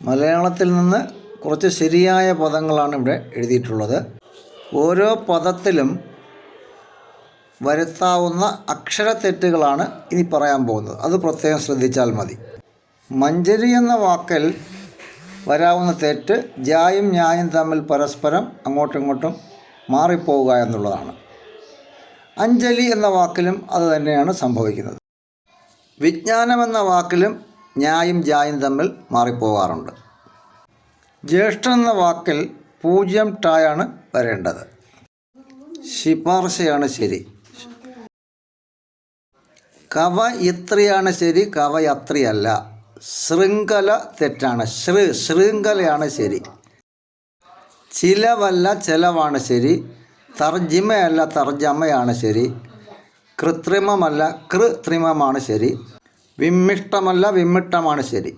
മലയാളത്തിൽ നിന്ന് കുറച്ച് ശരിയായ പദങ്ങളാണ് ഇവിടെ എഴുതിയിട്ടുള്ളത്. ഓരോ പദത്തിലും വരുത്താവുന്ന അക്ഷരത്തെറ്റുകളാണ് ഇനി പറയാൻ പോകുന്നത്. അത് പ്രത്യേകം ശ്രദ്ധിച്ചാൽ മതി. മഞ്ചരി എന്ന വാക്കിൽ വരാവുന്ന തെറ്റ് ജായും ന്യായും തമ്മിൽ പരസ്പരം അങ്ങോട്ടും ഇങ്ങോട്ടും മാറിപ്പോവുക എന്നുള്ളതാണ്. അഞ്ജലി എന്ന വാക്കിലും അത് തന്നെയാണ് സംഭവിക്കുന്നത്. വിജ്ഞാനം എന്ന വാക്കിലും ന്യായും ജായും തമ്മിൽ മാറിപ്പോകാറുണ്ട്. ജ്യേഷ്ഠൻ എന്ന വാക്കിൽ 0 ടായാണ് വരേണ്ടത്. ശിപാർശയാണ് ശരി. കവയിത്രിയാണ് ശരി, കവയത്രിയല്ല. ശൃംഖല തെറ്റാണ്. ശൃംഖലയാണ് ശരി. ചിലവല്ല ചെലവാണ് ശരി. തർജിമയല്ല തർജമയാണ് ശരി. കൃത്രിമമല്ല കൃത്രിമമാണ് ശരി. വിമ്മിഷ്ടമല്ല വിമ്മിട്ടമാണ് ശരി.